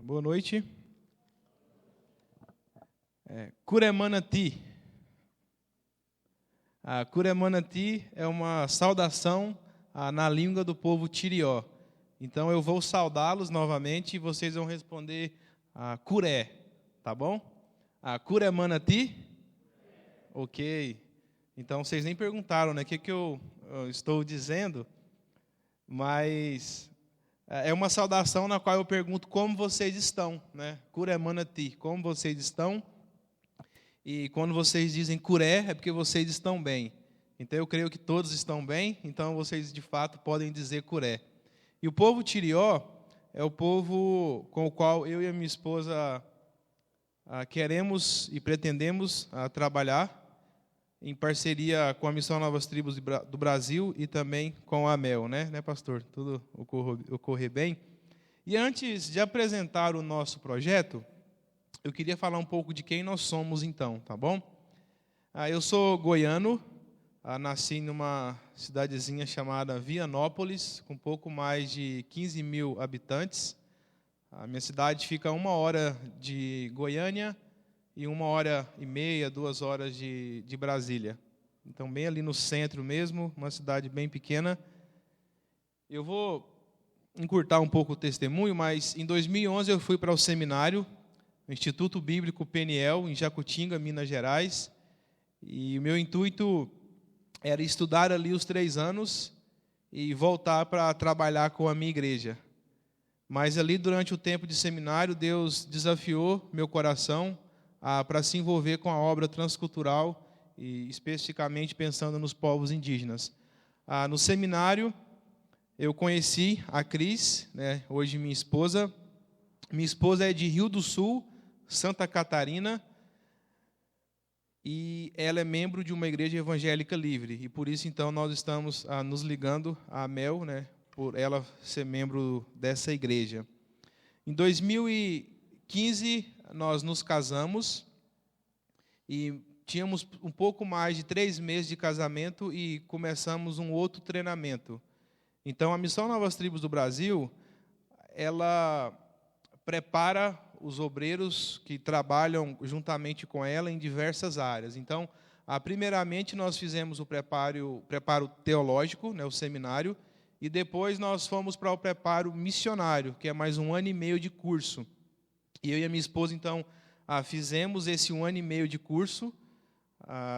Boa noite. Curemanati. A Curemanati é uma saudação na língua do povo Tirió. Então eu vou saudá-los novamente e vocês vão responder Curé, tá bom? Curemanati? Ok. Então vocês nem perguntaram, né? O que eu estou dizendo, mas é uma saudação na qual eu pergunto como vocês estão, né? Curemanati, como vocês estão? E quando vocês dizem curé, é porque vocês estão bem. Então eu creio que todos estão bem, então vocês de fato podem dizer curé. E o povo Tirió é o povo com o qual eu e a minha esposa queremos e pretendemos trabalhar em parceria com a Missão Novas Tribos do Brasil e também com a AMEL, né, pastor? Tudo ocorrer bem. E antes de apresentar o nosso projeto, eu queria falar um pouco de quem nós somos então, tá bom? Eu sou goiano, nasci numa cidadezinha chamada Vianópolis, com pouco mais de 15 mil habitantes. A minha cidade fica a 1 hora de Goiânia e 1h30, 2 horas de Brasília. Então, bem ali no centro mesmo, uma cidade bem pequena. Eu vou encurtar um pouco o testemunho, mas em 2011 eu fui para o seminário, no Instituto Bíblico Peniel, em Jacutinga, Minas Gerais. E o meu intuito era estudar ali os 3 anos e voltar para trabalhar com a minha igreja. Mas ali, durante o tempo de seminário, Deus desafiou meu coração para se envolver com a obra transcultural, e especificamente pensando nos povos indígenas. No seminário, eu conheci a Cris, né, hoje minha esposa. Minha esposa é de Rio do Sul, Santa Catarina, e ela é membro de uma igreja evangélica livre. E por isso, então, nós estamos nos ligando à AMEL, né, por ela ser membro dessa igreja. Em 2015, nós nos casamos e tínhamos um pouco mais de 3 meses de casamento e começamos um outro treinamento. Então, a Missão Novas Tribos do Brasil, ela prepara os obreiros que trabalham juntamente com ela em diversas áreas. Então, primeiramente, nós fizemos o preparo teológico, né, o seminário, e depois nós fomos para o preparo missionário, que é mais 1 ano e meio de curso. E eu e a minha esposa, então, fizemos esse 1 ano e meio de curso,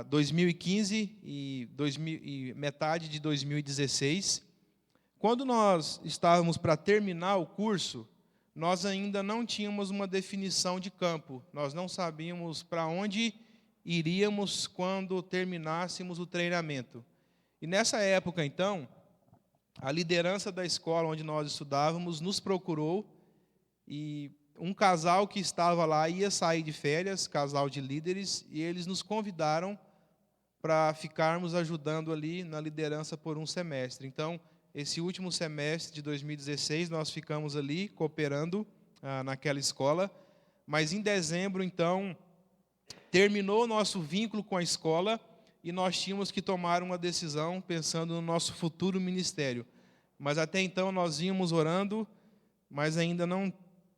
2015 e metade de 2016. Quando nós estávamos para terminar o curso, nós ainda não tínhamos uma definição de campo. Nós não sabíamos para onde iríamos quando terminássemos o treinamento. E nessa época, então, a liderança da escola onde nós estudávamos nos procurou e um casal que estava lá ia sair de férias, casal de líderes, e eles nos convidaram para ficarmos ajudando ali na liderança por um semestre. Então, esse último semestre de 2016, nós ficamos ali cooperando naquela escola, mas em dezembro, então, terminou o nosso vínculo com a escola e nós tínhamos que tomar uma decisão pensando no nosso futuro ministério. Mas até então nós íamos orando, mas ainda não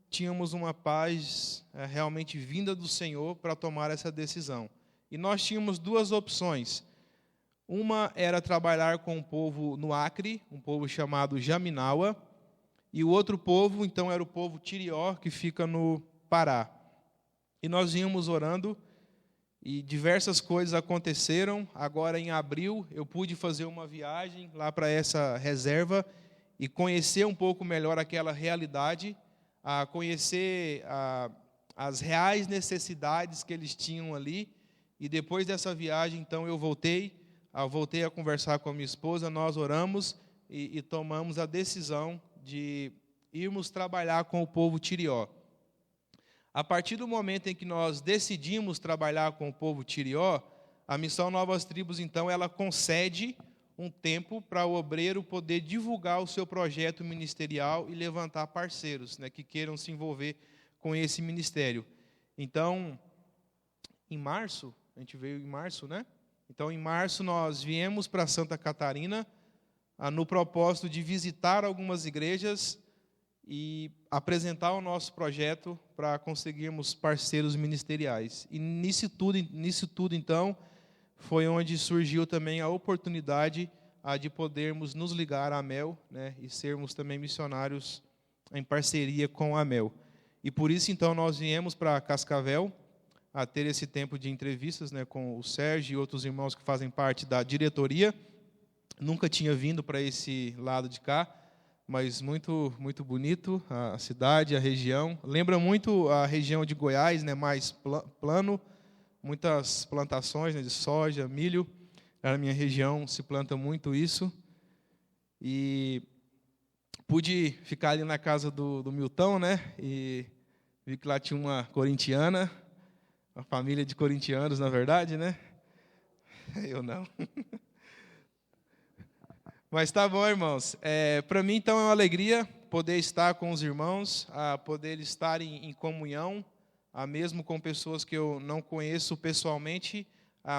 tínhamos uma paz realmente vinda do Senhor para tomar essa decisão. E nós tínhamos 2 opções. Uma era trabalhar com um povo no Acre, um povo chamado Jaminawa, e o outro povo, então, era o povo Tirió, que fica no Pará. E nós íamos orando, e diversas coisas aconteceram. Agora, em abril, eu pude fazer uma viagem lá para essa reserva e conhecer um pouco melhor aquela realidade, conhecer as reais necessidades que eles tinham ali. E depois dessa viagem, então, eu voltei a conversar com a minha esposa, nós oramos e tomamos a decisão de irmos trabalhar com o povo Tirió. A partir do momento em que nós decidimos trabalhar com o povo Tirió, a Missão Novas Tribos, então, ela concede um tempo para o obreiro poder divulgar o seu projeto ministerial e levantar parceiros, né, que queiram se envolver com esse ministério. Então, em março, a gente veio em março, né? Então, em março, nós viemos para Santa Catarina no propósito de visitar algumas igrejas e apresentar o nosso projeto para conseguirmos parceiros ministeriais. E nisso tudo, então, foi onde surgiu também a oportunidade de podermos nos ligar à AMEL, né, e sermos também missionários em parceria com a AMEL. E por isso, então, nós viemos para Cascavel a ter esse tempo de entrevistas, né, com o Sérgio e outros irmãos que fazem parte da diretoria. Nunca tinha vindo para esse lado de cá, mas muito bonito a cidade, a região. Lembra muito a região de Goiás, né, mais plano, muitas plantações, né, de soja, milho. Na minha região se planta muito isso. E pude ficar ali na casa do Milton, né, e vi que lá tinha uma corintiana, uma família de corintianos, na verdade, né? Eu não. Mas tá bom, irmãos. Para mim, então, é uma alegria poder estar com os irmãos, poder estar em comunhão, mesmo com pessoas que eu não conheço pessoalmente,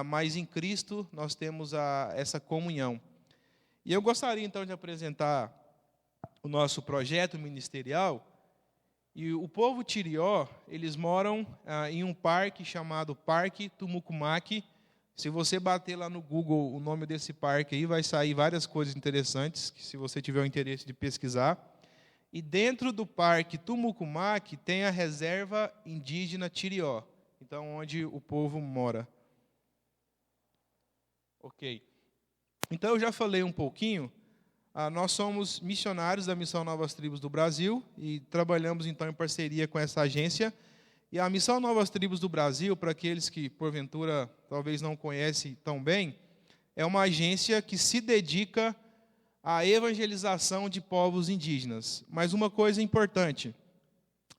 mas em Cristo nós temos essa comunhão. E eu gostaria, então, de apresentar o nosso projeto ministerial. E o povo Tirió, eles moram em um parque chamado Parque Tumucumaque. Se você bater lá no Google o nome desse parque aí, vai sair várias coisas interessantes, que se você tiver o interesse de pesquisar. E dentro do Parque Tumucumaque tem a reserva indígena Tirió, então onde o povo mora. Ok. Então eu já falei um pouquinho. Nós somos missionários da Missão Novas Tribos do Brasil e trabalhamos, então, em parceria com essa agência. E a Missão Novas Tribos do Brasil, para aqueles que, porventura, talvez não conhecem tão bem, é uma agência que se dedica à evangelização de povos indígenas. Mas uma coisa importante,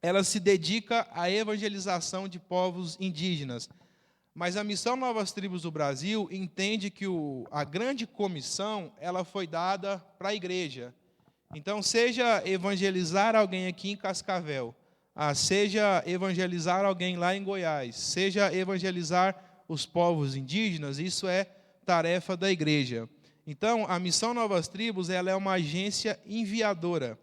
ela se dedica à evangelização de povos indígenas. Mas a Missão Novas Tribos do Brasil entende que a grande comissão ela foi dada para a igreja. Então, seja evangelizar alguém aqui em Cascavel, seja evangelizar alguém lá em Goiás, seja evangelizar os povos indígenas, isso é tarefa da igreja. Então, a Missão Novas Tribos ela é uma agência enviadora.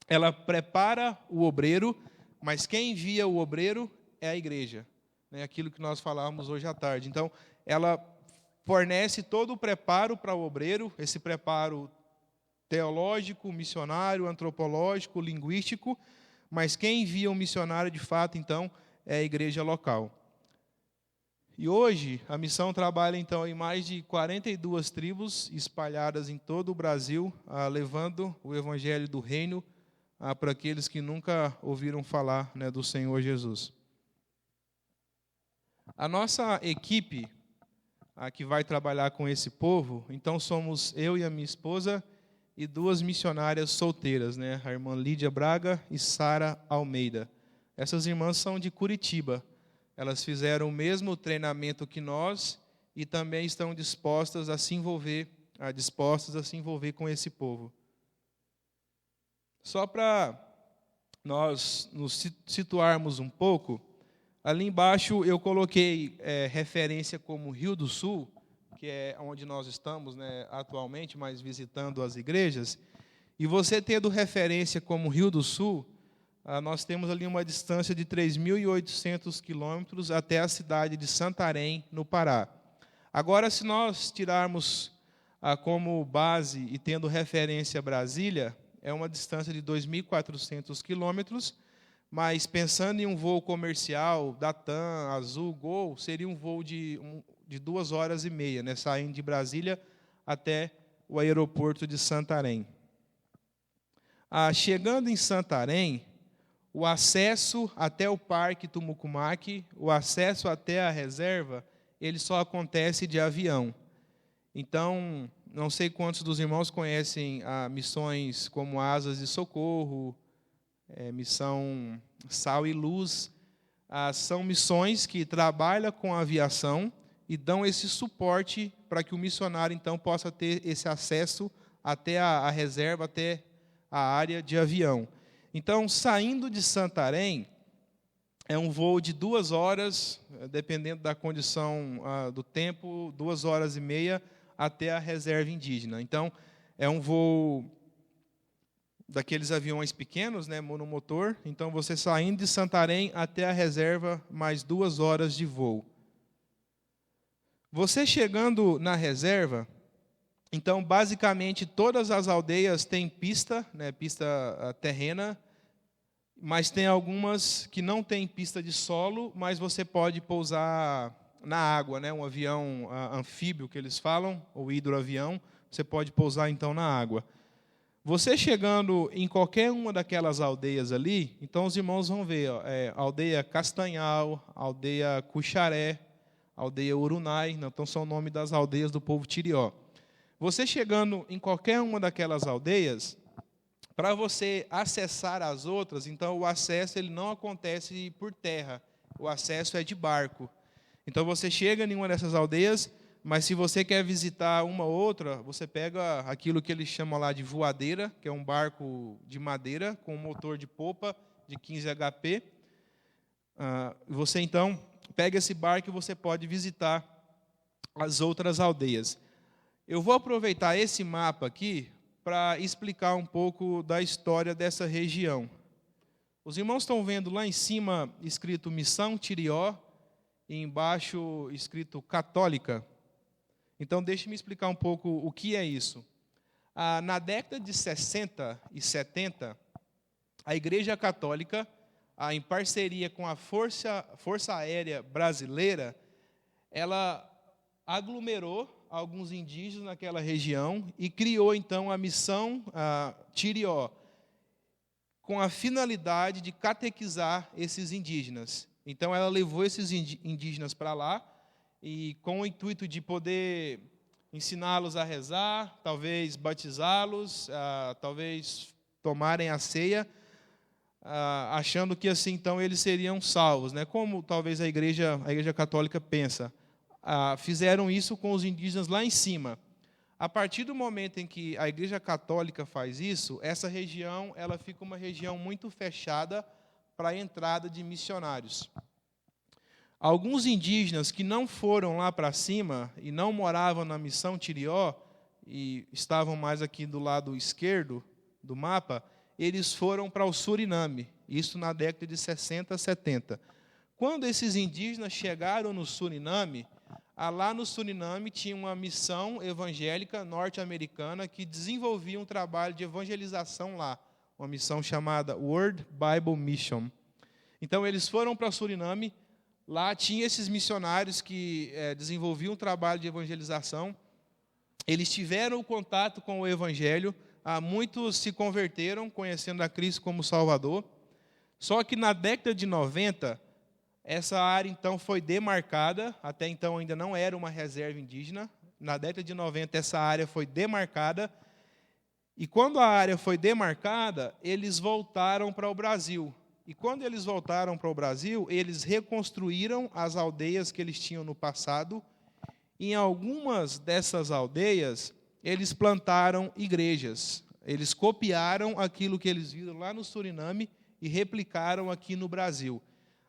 Ela prepara o obreiro, mas quem envia o obreiro é a igreja. Aquilo que nós falávamos hoje à tarde. Então, ela fornece todo o preparo para o obreiro, esse preparo teológico, missionário, antropológico, linguístico, mas quem envia um missionário, de fato, então, é a igreja local. E hoje, a missão trabalha, então, em mais de 42 tribos espalhadas em todo o Brasil, levando o evangelho do reino para aqueles que nunca ouviram falar, né, do Senhor Jesus. A nossa equipe, que vai trabalhar com esse povo, então somos eu e a minha esposa e 2 missionárias solteiras, né? A irmã Lídia Braga e Sara Almeida. Essas irmãs são de Curitiba. Elas fizeram o mesmo treinamento que nós e também estão dispostas a se envolver com esse povo. Só para nós nos situarmos um pouco, ali embaixo eu coloquei referência como Rio do Sul, que é onde nós estamos, né, atualmente, mas visitando as igrejas. E você tendo referência como Rio do Sul, nós temos ali uma distância de 3.800 quilômetros até a cidade de Santarém, no Pará. Agora, se nós tirarmos como base e tendo referência Brasília, é uma distância de 2.400 quilômetros, mas pensando em um voo comercial da TAM, Azul, Gol, seria um voo de 2 horas e meia, né, saindo de Brasília até o aeroporto de Santarém. Chegando em Santarém, o acesso até o Parque Tumucumaque, o acesso até a reserva, ele só acontece de avião. Então, não sei quantos dos irmãos conhecem missões como Asas de Socorro, Missão Sal e Luz. São missões que trabalham com a aviação e dão esse suporte para que o missionário, então, possa ter esse acesso até a reserva, até a área de avião. Então, saindo de Santarém, é um voo de 2 horas, dependendo da condição do tempo, 2 horas e meia, até a reserva indígena. Então, é um voo daqueles aviões pequenos, né, monomotor. Então, você saindo de Santarém até a reserva, mais 2 horas de voo. Você chegando na reserva, então, basicamente, todas as aldeias têm pista, né, pista terrena, mas tem algumas que não têm pista de solo, mas você pode pousar na água, né, um avião anfíbio, que eles falam, ou hidroavião, você pode pousar, então, na água. Você chegando em qualquer uma daquelas aldeias ali, então os irmãos vão ver, aldeia Castanhal, aldeia Cuxaré, aldeia Urunai, então são o nome das aldeias do povo Tirió. Você chegando em qualquer uma daquelas aldeias, para você acessar as outras, então o acesso ele não acontece por terra, o acesso é de barco. Então você chega em uma dessas aldeias, mas se você quer visitar uma outra, você pega aquilo que eles chamam lá de voadeira, que é um barco de madeira com um motor de popa de 15 HP. Você então pega esse barco e você pode visitar as outras aldeias. Eu vou aproveitar esse mapa aqui para explicar um pouco da história dessa região. Os irmãos estão vendo lá em cima escrito Missão Tirió e embaixo escrito Católica. Então, deixe-me explicar um pouco o que é isso. Na década de 60 e 70, a Igreja Católica, em parceria com a Força Aérea Brasileira, ela aglomerou alguns indígenas naquela região e criou, então, a Missão Tirió, com a finalidade de catequizar esses indígenas. Então, ela levou esses indígenas para lá, e com o intuito de poder ensiná-los a rezar, talvez batizá-los, talvez tomarem a ceia, achando que assim então eles seriam salvos, né? Como talvez a igreja católica pensa. Fizeram isso com os indígenas lá em cima. A partir do momento em que a igreja católica faz isso, essa região ela fica uma região muito fechada para a entrada de missionários. Alguns indígenas que não foram lá para cima e não moravam na Missão Tirió, e estavam mais aqui do lado esquerdo do mapa, eles foram para o Suriname, isso na década de 60, 70. Quando esses indígenas chegaram no Suriname, lá no Suriname tinha uma missão evangélica norte-americana que desenvolvia um trabalho de evangelização lá, uma missão chamada World Bible Mission. Então, eles foram para o Suriname. Lá tinha esses missionários que desenvolviam um trabalho de evangelização. Eles tiveram contato com o Evangelho. Muitos se converteram, conhecendo a Cristo como Salvador. Só que na década de 90, essa área então foi demarcada. Até então ainda não era uma reserva indígena. Na década de 90, essa área foi demarcada. E quando a área foi demarcada, eles voltaram para o Brasil. E quando eles voltaram para o Brasil, eles reconstruíram as aldeias que eles tinham no passado. Em algumas dessas aldeias, eles plantaram igrejas. Eles copiaram aquilo que eles viram lá no Suriname e replicaram aqui no Brasil.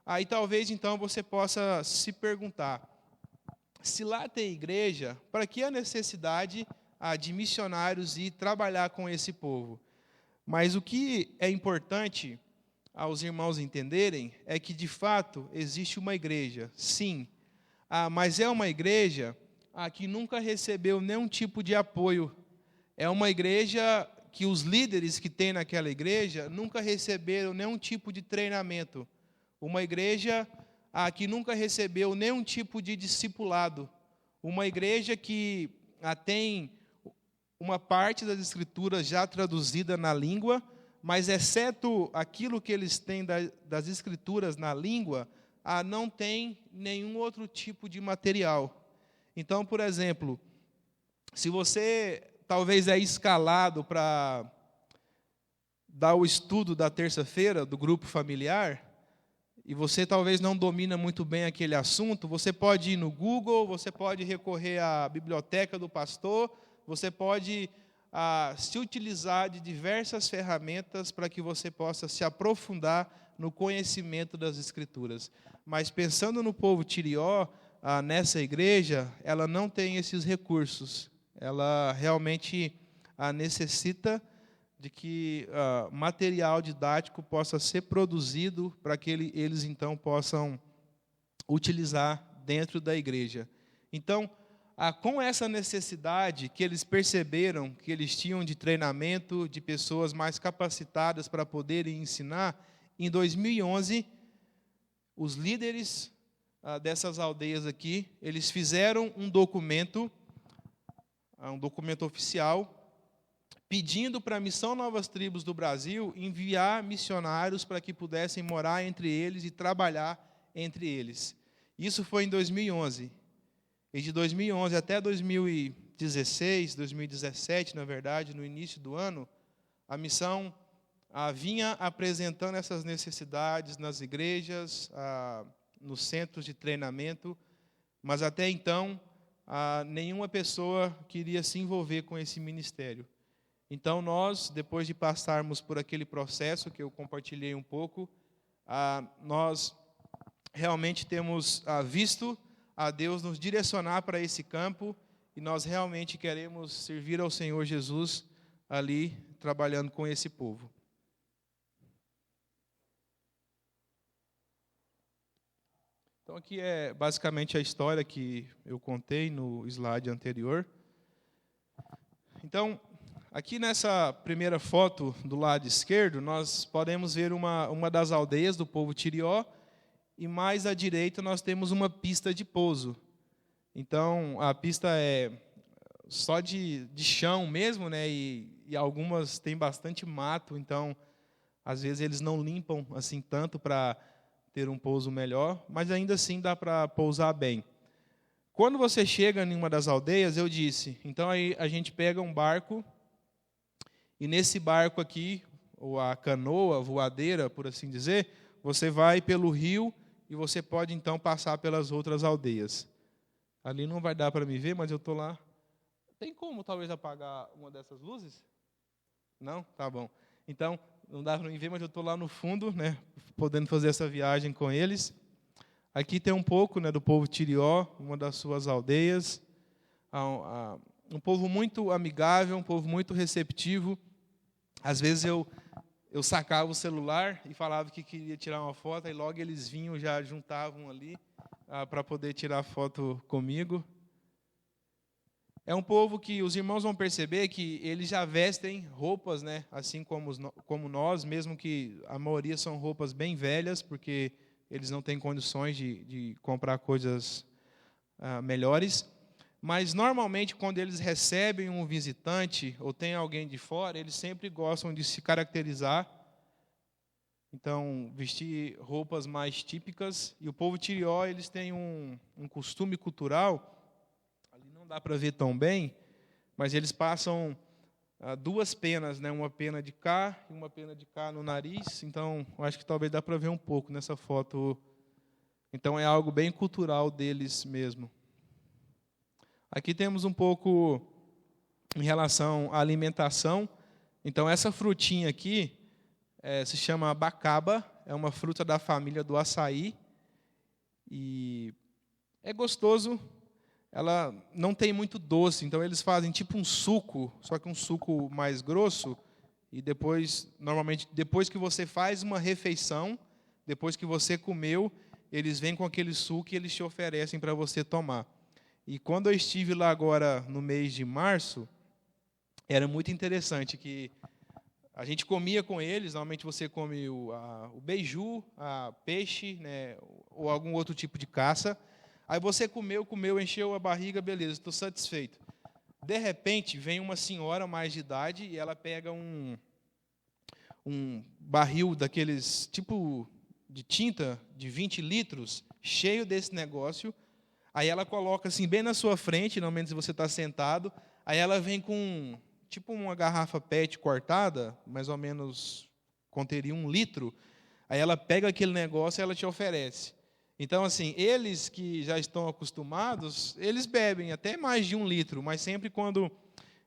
Aí talvez, então, você possa se perguntar, se lá tem igreja, para que a necessidade de missionários ir trabalhar com esse povo? Mas o que é importante aos irmãos entenderem é que, de fato, existe uma igreja, sim, mas é uma igreja que nunca recebeu nenhum tipo de apoio. É uma igreja que os líderes que tem naquela igreja nunca receberam nenhum tipo de treinamento. Uma igreja que nunca recebeu nenhum tipo de discipulado. Uma igreja que tem uma parte das Escrituras já traduzida na língua, mas, exceto aquilo que eles têm das Escrituras na língua, não tem nenhum outro tipo de material. Então, por exemplo, se você talvez é escalado para dar o estudo da terça-feira do grupo familiar, e você talvez não domina muito bem aquele assunto, você pode ir no Google, você pode recorrer à biblioteca do pastor, você pode se utilizar de diversas ferramentas para que você possa se aprofundar no conhecimento das Escrituras. Mas pensando no povo Tirió, nessa igreja, ela não tem esses recursos. Ela realmente necessita de que material didático possa ser produzido para que eles, então, possam utilizar dentro da igreja. Então, com essa necessidade que eles perceberam que eles tinham de treinamento, de pessoas mais capacitadas para poderem ensinar, em 2011, os líderes dessas aldeias aqui, eles fizeram um documento oficial, pedindo para a Missão Novas Tribos do Brasil enviar missionários para que pudessem morar entre eles e trabalhar entre eles. Isso foi em 2011. E de 2011 até 2016, 2017, na verdade, no início do ano, a missão vinha apresentando essas necessidades nas igrejas, nos centros de treinamento, mas até então nenhuma pessoa queria se envolver com esse ministério. Então nós, depois de passarmos por aquele processo que eu compartilhei um pouco, nós realmente temos visto a Deus nos direcionar para esse campo e nós realmente queremos servir ao Senhor Jesus ali, trabalhando com esse povo. Então, aqui é basicamente a história que eu contei no slide anterior. Então, aqui nessa primeira foto do lado esquerdo, nós podemos ver uma das aldeias do povo Tirió, e mais à direita nós temos uma pista de pouso. Então, a pista é só de chão mesmo, né? E algumas têm bastante mato, então, às vezes eles não limpam assim tanto para ter um pouso melhor, mas ainda assim dá para pousar bem. Quando você chega em uma das aldeias, eu disse, então aí a gente pega um barco, e nesse barco aqui, ou a canoa, voadeira, por assim dizer, você vai pelo rio e você pode então passar pelas outras aldeias. Ali não vai dar para me ver, mas eu estou lá. Tem como talvez apagar uma dessas luzes? Não? Tá bom. Então, não dá para me ver, mas eu estou lá no fundo, né, podendo fazer essa viagem com eles. Aqui tem um pouco, né, do povo Tirió, uma das suas aldeias. Um povo muito amigável, um povo muito receptivo. Às vezes eu sacava o celular e falava que queria tirar uma foto, e logo eles vinham, já juntavam ali para poder tirar foto comigo. É um povo que os irmãos vão perceber que eles já vestem roupas, né, assim como nós, mesmo que a maioria são roupas bem velhas, porque eles não têm condições de comprar coisas melhores. Mas, normalmente, quando eles recebem um visitante ou tem alguém de fora, eles sempre gostam de se caracterizar. Então, vestir roupas mais típicas. E o povo Tirió, eles têm um costume cultural, ali não dá para ver tão bem, mas eles passam duas penas, né? Uma pena de cá e uma pena de cá no nariz. Então, eu acho que talvez dá para ver um pouco nessa foto. Então, é algo bem cultural deles mesmo. Aqui temos um pouco em relação à alimentação. Então, essa frutinha aqui se chama abacaba, é uma fruta da família do açaí. E é gostoso, ela não tem muito doce, então eles fazem tipo um suco, só que um suco mais grosso. E depois, normalmente, depois que você faz uma refeição, depois que você comeu, eles vêm com aquele suco e eles te oferecem para você tomar. E quando eu estive lá agora no mês de março, era muito interessante que a gente comia com eles. Normalmente você come o beiju, peixe, né, ou algum outro tipo de caça. Aí você comeu, encheu a barriga, beleza, estou satisfeito. De repente, vem uma senhora mais de idade e ela pega um barril daqueles tipo de tinta de 20 litros, cheio desse negócio. Aí ela coloca assim bem na sua frente, normalmente você está sentado. Aí ela vem com tipo uma garrafa PET cortada, mais ou menos conteria 1 litro. Aí ela pega aquele negócio e ela te oferece. Então, assim, eles que já estão acostumados, eles bebem até mais de 1 litro, mas sempre quando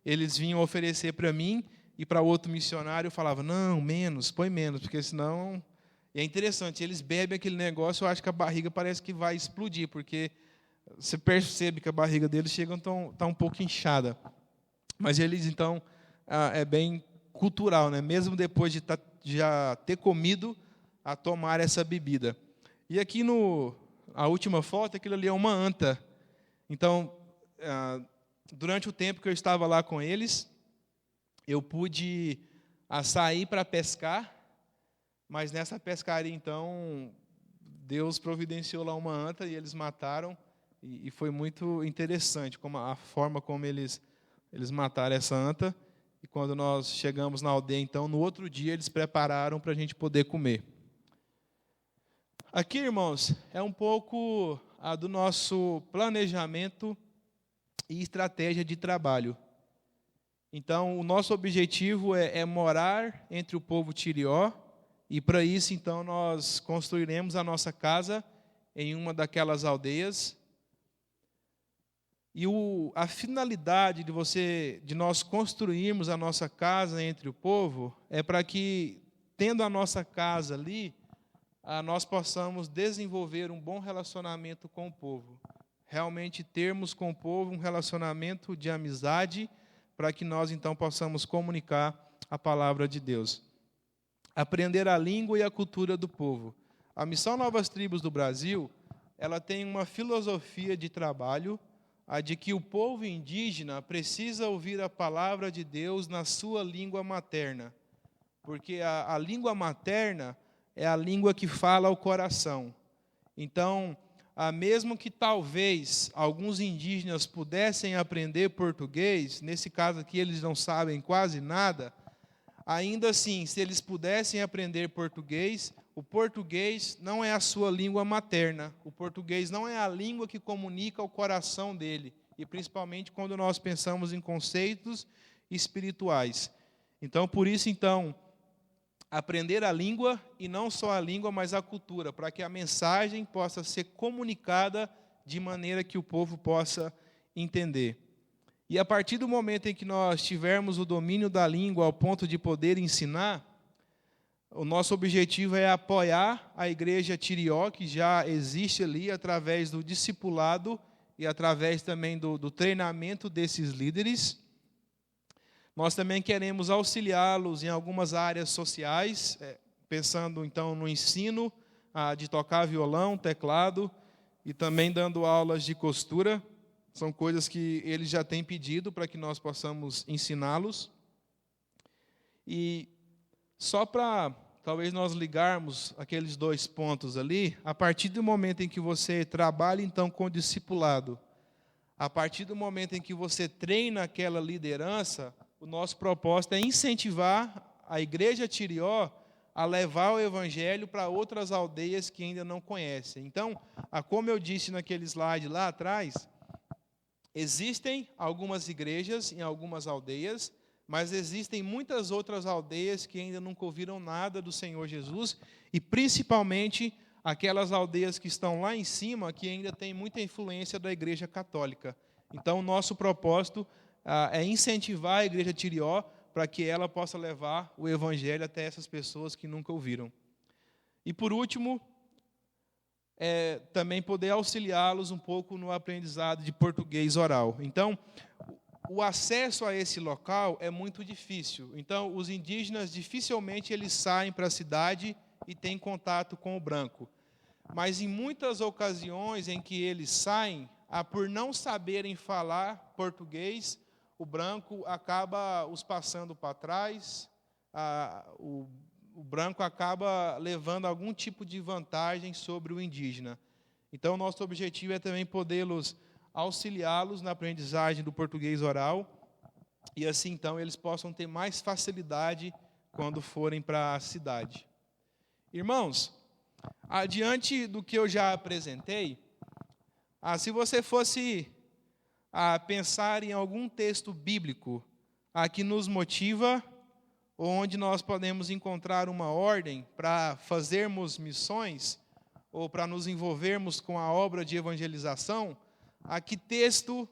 eles vinham oferecer para mim e para outro missionário, eu falava, não, menos, põe menos, porque senão... E é interessante, eles bebem aquele negócio, eu acho que a barriga parece que vai explodir, porque você percebe que a barriga deles chega tá um pouco inchada. Mas eles, então, é bem cultural, né? Mesmo depois de já ter comido, a tomar essa bebida. E aqui a última foto, aquilo ali é uma anta. Então, durante o tempo que eu estava lá com eles, eu pude sair para pescar, mas nessa pescaria, então, Deus providenciou lá uma anta e eles mataram, e foi muito interessante a forma como eles mataram essa anta. E quando nós chegamos na aldeia, então, no outro dia, eles prepararam para a gente poder comer. Aqui, irmãos, é um pouco do nosso planejamento e estratégia de trabalho. Então, o nosso objetivo é morar entre o povo Tirió, e para isso, então, nós construiremos a nossa casa em uma daquelas aldeias. E a finalidade de nós construirmos a nossa casa entre o povo é para que, tendo a nossa casa ali, nós possamos desenvolver um bom relacionamento com o povo. Realmente termos com o povo um relacionamento de amizade, para que nós, então, possamos comunicar a palavra de Deus. Aprender a língua e a cultura do povo. A Missão Novas Tribos do Brasil, ela tem uma filosofia de trabalho, a de que o povo indígena precisa ouvir a palavra de Deus na sua língua materna, porque a língua materna é a língua que fala ao coração. Então, mesmo que talvez alguns indígenas pudessem aprender português, nesse caso aqui eles não sabem quase nada, ainda assim, se eles pudessem aprender português, o português não é a sua língua materna. O português não é a língua que comunica o coração dele, e principalmente quando nós pensamos em conceitos espirituais. Então, por isso, então, aprender a língua, e não só a língua, mas a cultura, para que a mensagem possa ser comunicada de maneira que o povo possa entender. E a partir do momento em que nós tivermos o domínio da língua ao ponto de poder ensinar, o nosso objetivo é apoiar a igreja Tirió, que já existe ali, através do discipulado e através também do treinamento desses líderes. Nós também queremos auxiliá-los em algumas áreas sociais, pensando então no ensino de tocar violão, teclado, e também dando aulas de costura. São coisas que eles já têm pedido para que nós possamos ensiná-los. E só para talvez nós ligarmos aqueles dois pontos ali, a partir do momento em que você trabalha então com o discipulado, a partir do momento em que você treina aquela liderança, o nosso propósito é incentivar a igreja Tirió a levar o evangelho para outras aldeias que ainda não conhecem. Então, como eu disse naquele slide lá atrás, existem algumas igrejas em algumas aldeias, mas existem muitas outras aldeias que ainda nunca ouviram nada do Senhor Jesus, e principalmente aquelas aldeias que estão lá em cima, que ainda têm muita influência da igreja católica. Então, o nosso propósito é incentivar a igreja Tirió para que ela possa levar o evangelho até essas pessoas que nunca ouviram. E, por último, também poder auxiliá-los um pouco no aprendizado de português oral. Então, o acesso a esse local é muito difícil. Então, os indígenas dificilmente eles saem para a cidade e têm contato com o branco. Mas em muitas ocasiões em que eles saem, por não saberem falar português, o branco acaba os passando para trás, o branco acaba levando algum tipo de vantagem sobre o indígena. Então, nosso objetivo é também podê-los auxiliá-los na aprendizagem do português oral, e assim, então, eles possam ter mais facilidade quando forem para a cidade. Irmãos, adiante do que eu já apresentei, se você fosse pensar em algum texto bíblico que nos motiva, onde nós podemos encontrar uma ordem para fazermos missões, ou para nos envolvermos com a obra de evangelização, que texto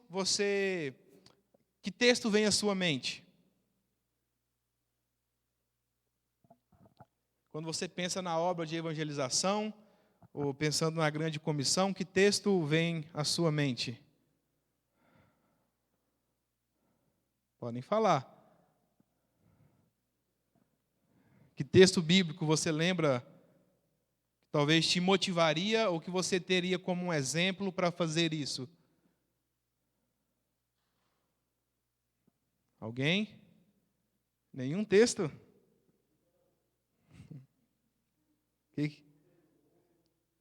vem à sua mente? Quando você pensa na obra de evangelização, ou pensando na grande comissão, que texto vem à sua mente? Podem falar. Que texto bíblico você lembra, talvez te motivaria ou que você teria como um exemplo para fazer isso? Alguém? Nenhum texto?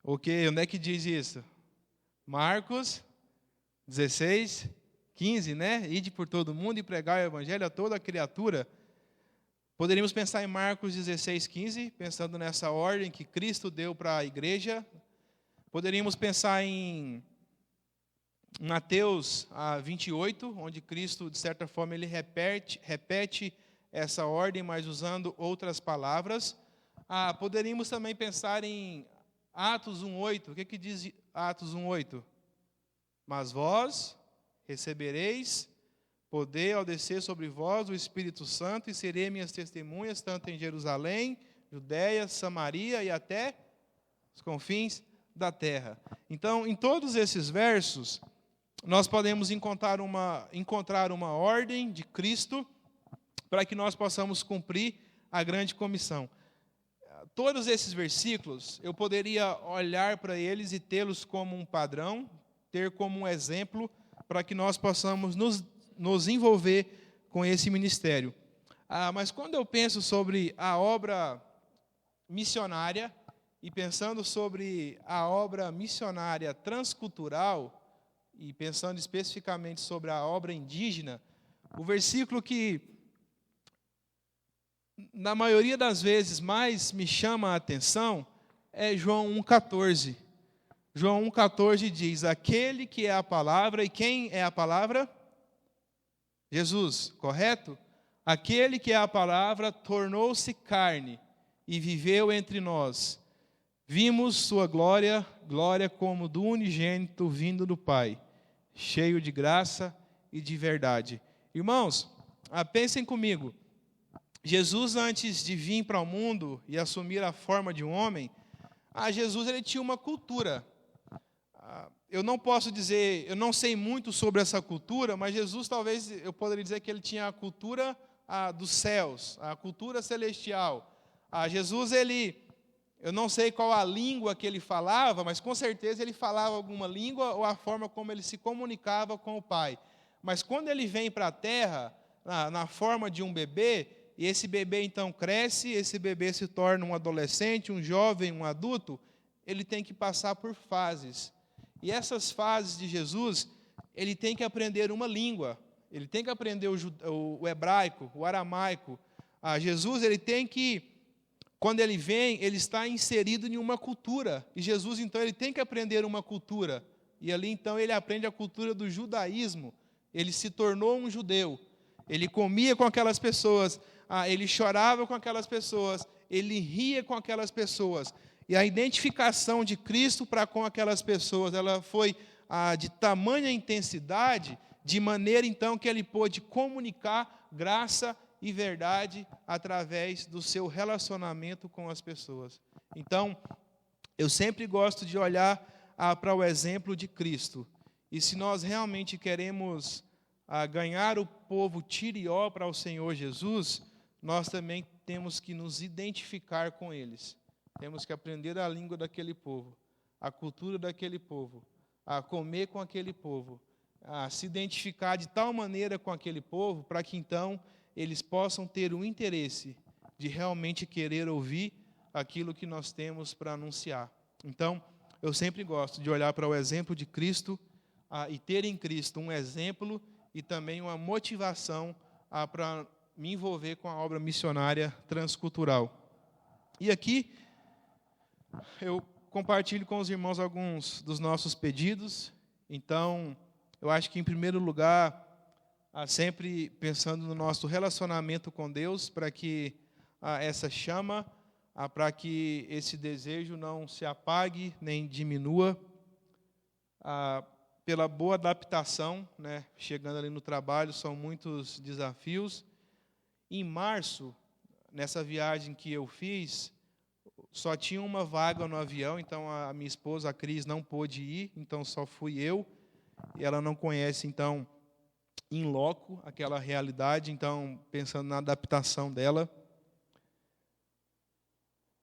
Ok, onde é que diz isso? Marcos 16, 15, né? Ide por todo mundo e pregai o evangelho a toda criatura. Poderíamos pensar em Marcos 16, 15, pensando nessa ordem que Cristo deu para a igreja. Poderíamos pensar em Mateus 28, onde Cristo, de certa forma, ele repete essa ordem, mas usando outras palavras. Poderíamos também pensar em Atos 1:8. O que diz Atos 1:8? Mas vós recebereis poder ao descer sobre vós o Espírito Santo e serei minhas testemunhas, tanto em Jerusalém, Judéia, Samaria e até os confins da terra. Então, em todos esses versos, nós podemos encontrar uma ordem de Cristo para que nós possamos cumprir a grande comissão. Todos esses versículos, eu poderia olhar para eles e tê-los como um padrão, ter como um exemplo, para que nós possamos nos envolver com esse ministério. Mas quando eu penso sobre a obra missionária, e pensando sobre a obra missionária transcultural, e pensando especificamente sobre a obra indígena, o versículo que, na maioria das vezes, mais me chama a atenção é João 1,14. João 1,14 diz: aquele que é a palavra, e quem é a palavra? Jesus, correto? Aquele que é a palavra tornou-se carne e viveu entre nós. Vimos sua glória, glória como do unigênito vindo do Pai, cheio de graça e de verdade. Irmãos, pensem comigo. Jesus, antes de vir para o mundo e assumir a forma de um homem, Jesus ele tinha uma cultura. Eu não posso dizer, eu não sei muito sobre essa cultura, mas Jesus talvez eu poderia dizer que ele tinha a cultura dos céus, a cultura celestial. Jesus, eu não sei qual a língua que ele falava, mas com certeza ele falava alguma língua ou a forma como ele se comunicava com o Pai. Mas quando ele vem para a terra, na forma de um bebê, e esse bebê então cresce, esse bebê se torna um adolescente, um jovem, um adulto, ele tem que passar por fases. E essas fases de Jesus, ele tem que aprender uma língua, ele tem que aprender o hebraico, o aramaico. Jesus, ele tem que, quando ele vem, ele está inserido em uma cultura. E Jesus, então, ele tem que aprender uma cultura. E ali, então, ele aprende a cultura do judaísmo. Ele se tornou um judeu. Ele comia com aquelas pessoas, ele chorava com aquelas pessoas, ele ria com aquelas pessoas. E a identificação de Cristo para com aquelas pessoas, ela foi de tamanha intensidade, de maneira, então, que ele pôde comunicar graça e verdade através do seu relacionamento com as pessoas. Então, eu sempre gosto de olhar para o exemplo de Cristo. E se nós realmente queremos ganhar o povo tirió para o Senhor Jesus, nós também temos que nos identificar com eles. Temos que aprender a língua daquele povo, a cultura daquele povo, a comer com aquele povo, a se identificar de tal maneira com aquele povo, para que então eles possam ter o interesse de realmente querer ouvir aquilo que nós temos para anunciar. Então, eu sempre gosto de olhar para o exemplo de Cristo e ter em Cristo um exemplo e também uma motivação para me envolver com a obra missionária transcultural. E aqui eu compartilho com os irmãos alguns dos nossos pedidos. Então, eu acho que, em primeiro lugar, sempre pensando no nosso relacionamento com Deus, para que essa chama, para que esse desejo não se apague nem diminua, pela boa adaptação, né? Chegando ali no trabalho, são muitos desafios. Em março, nessa viagem que eu fiz, só tinha uma vaga no avião, então a minha esposa, a Cris, não pôde ir, então só fui eu, e ela não conhece, então, in loco aquela realidade, então, pensando na adaptação dela.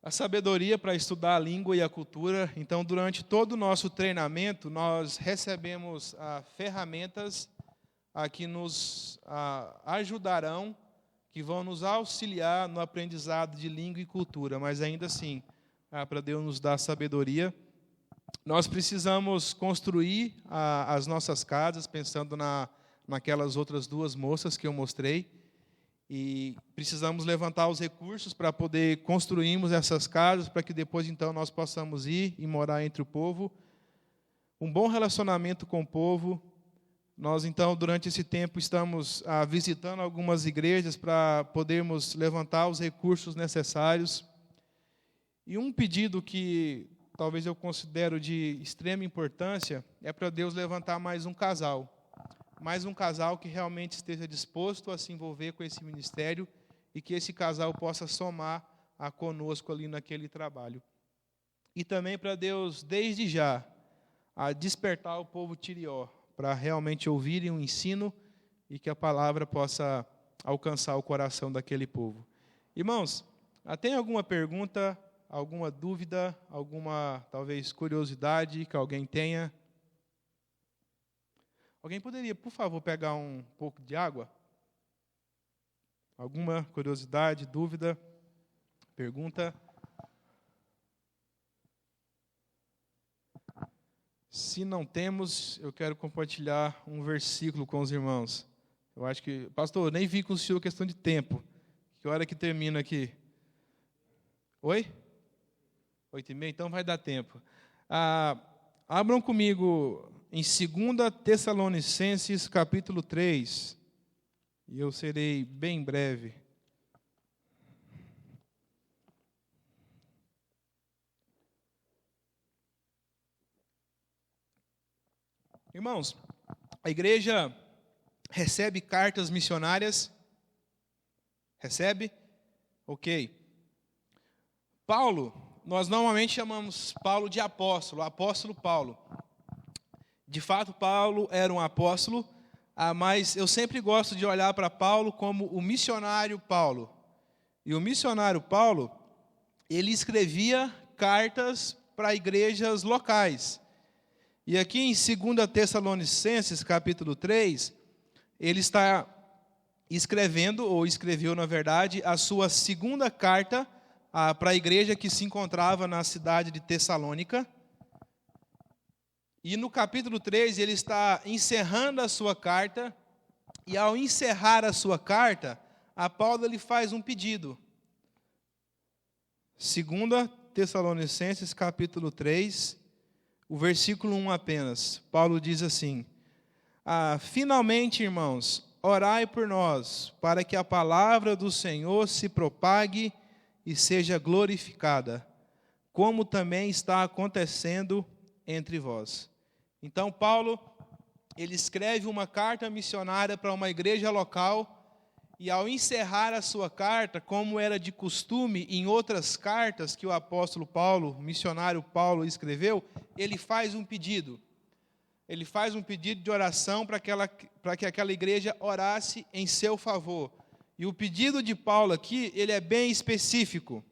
a sabedoria para estudar a língua e a cultura. Então, durante todo o nosso treinamento, nós recebemos ferramentas que nos ajudarão, que vão nos auxiliar no aprendizado de língua e cultura. Mas ainda assim, para Deus nos dar sabedoria, nós precisamos construir as nossas casas, pensando naquelas outras duas moças que eu mostrei. E precisamos levantar os recursos para poder construirmos essas casas, para que depois, então, nós possamos ir e morar entre o povo. Um bom relacionamento com o povo. Nós, então, durante esse tempo, estamos visitando algumas igrejas para podermos levantar os recursos necessários. E um pedido que talvez eu considero de extrema importância é para Deus levantar mais um casal. Mais um casal que realmente esteja disposto a se envolver com esse ministério e que esse casal possa somar conosco ali naquele trabalho. E também para Deus, desde já, despertar o povo tirió, para realmente ouvirem o ensino e que a palavra possa alcançar o coração daquele povo. Irmãos, tem alguma pergunta, alguma dúvida, alguma, talvez, curiosidade que alguém tenha? Alguém poderia, por favor, pegar um pouco de água? Alguma curiosidade, dúvida, pergunta? Se não temos, eu quero compartilhar um versículo com os irmãos. Eu acho que, pastor, nem vi com o senhor questão de tempo. Que hora que termina aqui? Oi? 8h30, então vai dar tempo. Abram comigo em 2 Tessalonicenses, capítulo 3, e eu serei bem breve. Irmãos, a igreja recebe cartas missionárias? Recebe? Ok. Paulo, nós normalmente chamamos Paulo de apóstolo, apóstolo Paulo. De fato, Paulo era um apóstolo, mas eu sempre gosto de olhar para Paulo como o missionário Paulo. E o missionário Paulo, ele escrevia cartas para igrejas locais. E aqui em 2 Tessalonicenses, capítulo 3, ele está escrevendo, ou escreveu, na verdade, a sua segunda carta para a igreja que se encontrava na cidade de Tessalônica. E no capítulo 3, ele está encerrando a sua carta, e ao encerrar a sua carta, Paulo ele faz um pedido. 2 Tessalonicenses, capítulo 3, o versículo 1 apenas. Paulo diz assim: finalmente, irmãos, orai por nós, para que a palavra do Senhor se propague e seja glorificada, como também está acontecendo entre vós. Então, Paulo, ele escreve uma carta missionária para uma igreja local, e ao encerrar a sua carta, como era de costume em outras cartas que o apóstolo Paulo, o missionário Paulo, escreveu, ele faz um pedido. Ele faz um pedido de oração para que aquela igreja orasse em seu favor. E o pedido de Paulo aqui, ele é bem específico.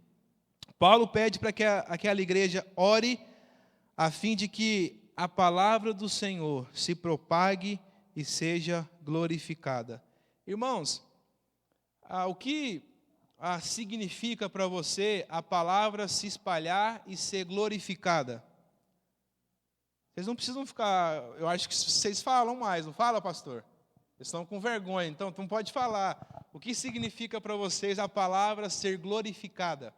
Paulo pede para que aquela igreja ore, a fim de que a palavra do Senhor se propague e seja glorificada. Irmãos, o que significa para você a palavra se espalhar e ser glorificada? Vocês não precisam ficar, eu acho que vocês falam mais, não fala, pastor? Vocês estão com vergonha, então não pode falar. O que significa para vocês a palavra ser glorificada?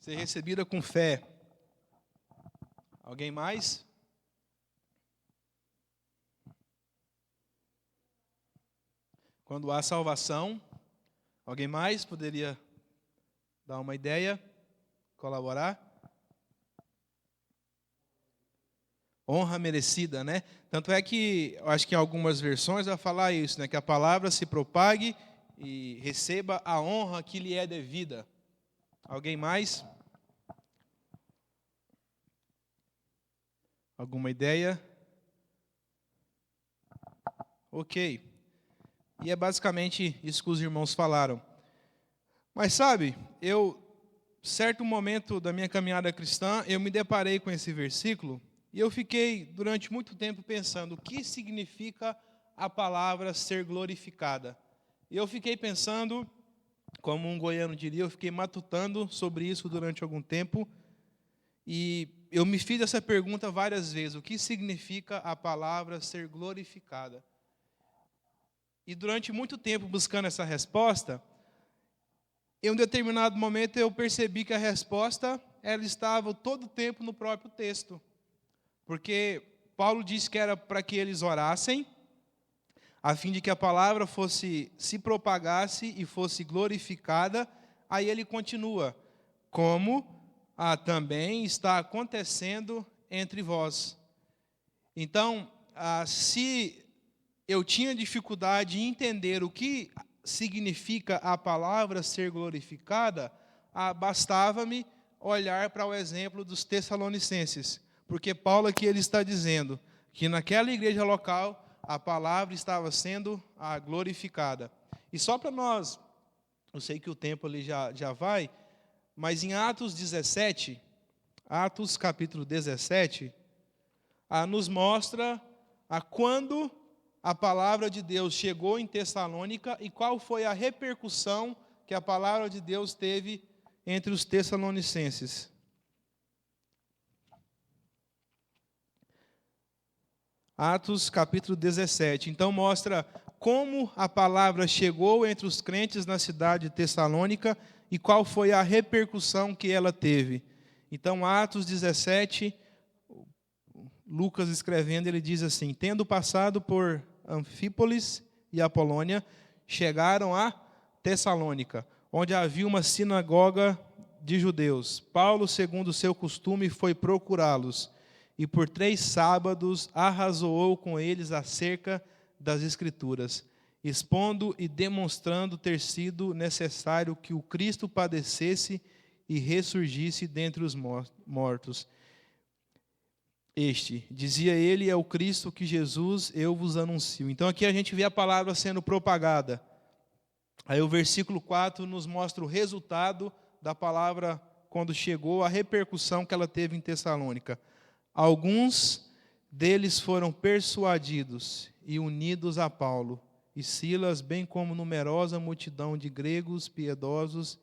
Ser recebida com fé. Alguém mais? Quando há salvação. Alguém mais poderia dar uma ideia? Colaborar? Honra merecida, né? Tanto é que, eu acho que em algumas versões vai falar isso, né? Que a palavra se propague e receba a honra que lhe é devida. Alguém mais? Alguma ideia? Ok. E é basicamente isso que os irmãos falaram. Mas sabe, certo momento da minha caminhada cristã, eu me deparei com esse versículo e eu fiquei durante muito tempo pensando o que significa a palavra ser glorificada. E eu fiquei pensando, como um goiano diria, eu fiquei matutando sobre isso durante algum tempo. E eu me fiz essa pergunta várias vezes: o que significa a palavra ser glorificada? E durante muito tempo buscando essa resposta, em um determinado momento eu percebi que a resposta ela estava todo o tempo no próprio texto. Porque Paulo disse que era para que eles orassem, a fim de que a palavra se propagasse e fosse glorificada. Aí ele continua: como também está acontecendo entre vós. Então, se eu tinha dificuldade em entender o que significa a palavra ser glorificada, bastava-me olhar para o exemplo dos Tessalonicenses, porque Paulo aqui ele está dizendo que naquela igreja local a palavra estava sendo glorificada. E só para nós, eu sei que o tempo ali já vai, mas em Atos 17, Atos capítulo 17, nos mostra quando a palavra de Deus chegou em Tessalônica e qual foi a repercussão que a palavra de Deus teve entre os tessalonicenses. Atos capítulo 17. Então mostra como a palavra chegou entre os crentes na cidade de Tessalônica e qual foi a repercussão que ela teve. Então Atos 17, Lucas escrevendo, ele diz assim: tendo passado por Anfípolis e Apolônia, chegaram a Tessalônica, onde havia uma sinagoga de judeus. Paulo, segundo o seu costume, foi procurá-los, e por 3 sábados arrazoou com eles acerca das Escrituras, expondo e demonstrando ter sido necessário que o Cristo padecesse e ressurgisse dentre os mortos. Dizia ele, é o Cristo que Jesus, eu vos anuncio. Então aqui a gente vê a palavra sendo propagada. Aí o versículo 4 nos mostra o resultado da palavra quando chegou, a repercussão que ela teve em Tessalônica. Alguns deles foram persuadidos e unidos a Paulo e Silas, bem como numerosa multidão de gregos piedosos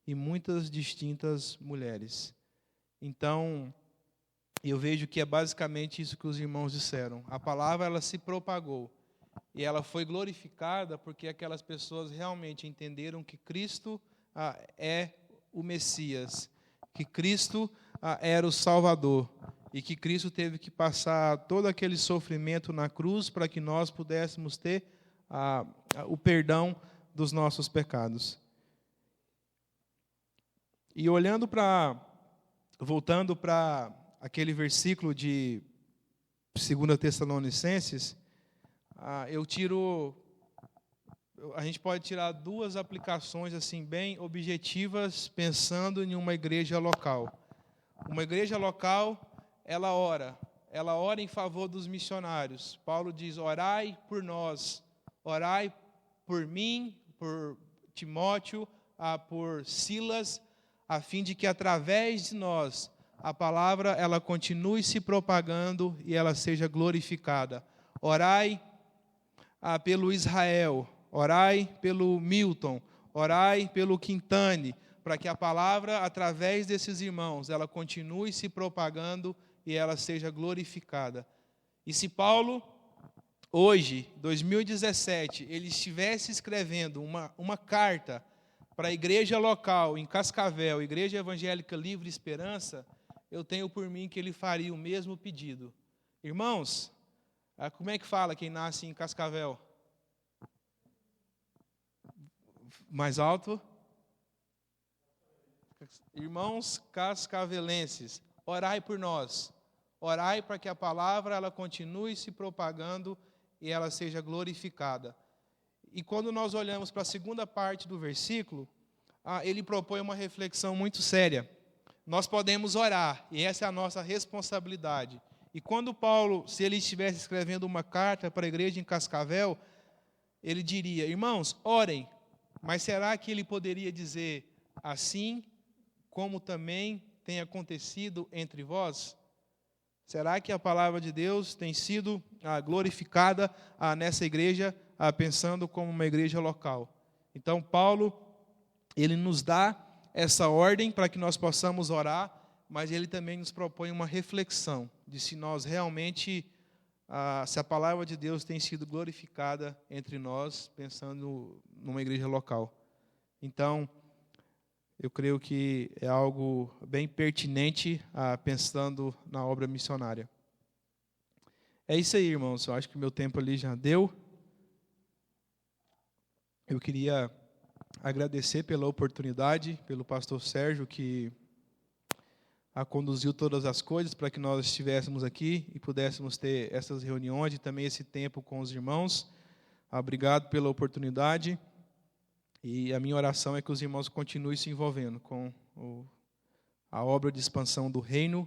e muitas distintas mulheres. Então, eu vejo que é basicamente isso que os irmãos disseram. A palavra ela se propagou e ela foi glorificada porque aquelas pessoas realmente entenderam que Cristo é o Messias, que Cristo era o Salvador e que Cristo teve que passar todo aquele sofrimento na cruz para que nós pudéssemos ter o perdão dos nossos pecados. E voltando para aquele versículo de 2 Tessalonicenses, a gente pode tirar 2 aplicações assim bem objetivas pensando em uma igreja local. Uma igreja local, ela ora em favor dos missionários. Paulo diz: orai por nós, orai por mim, por Timóteo, por Silas, a fim de que através de nós a palavra ela continue se propagando e ela seja glorificada. Orai pelo Israel, orai pelo Milton, orai pelo Quintane, para que a palavra, através desses irmãos, ela continue se propagando e ela seja glorificada. E se Paulo, hoje, 2017, ele estivesse escrevendo uma carta para a igreja local, em Cascavel, Igreja Evangélica Livre e Esperança, eu tenho por mim que ele faria o mesmo pedido. Irmãos, como é que fala quem nasce em Cascavel? Mais alto? Irmãos cascavelenses, orai por nós. Orai para que a palavra ela continue se propagando e ela seja glorificada. E quando nós olhamos para a segunda parte do versículo, ele propõe uma reflexão muito séria. Nós podemos orar, e essa é a nossa responsabilidade. E quando Paulo, se ele estivesse escrevendo uma carta para a igreja em Cascavel, ele diria: irmãos, orem. Mas será que ele poderia dizer assim, como também tem acontecido entre vós? Será que a palavra de Deus tem sido glorificada nessa igreja, pensando como uma igreja local? Então, Paulo, ele nos dá essa ordem para que nós possamos orar, mas ele também nos propõe uma reflexão de se nós realmente, se a palavra de Deus tem sido glorificada entre nós, pensando numa igreja local. Então, eu creio que é algo bem pertinente, pensando na obra missionária. É isso aí, irmãos. Eu acho que o meu tempo ali já deu. Eu queria agradecer pela oportunidade, pelo pastor Sérgio, que conduziu todas as coisas para que nós estivéssemos aqui e pudéssemos ter essas reuniões e também esse tempo com os irmãos. Obrigado pela oportunidade. E a minha oração é que os irmãos continuem se envolvendo com a obra de expansão do reino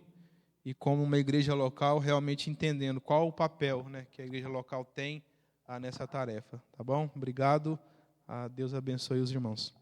e como uma igreja local realmente entendendo qual o papel, né, que a igreja local tem nessa tarefa. Tá bom? Obrigado. Deus abençoe os irmãos.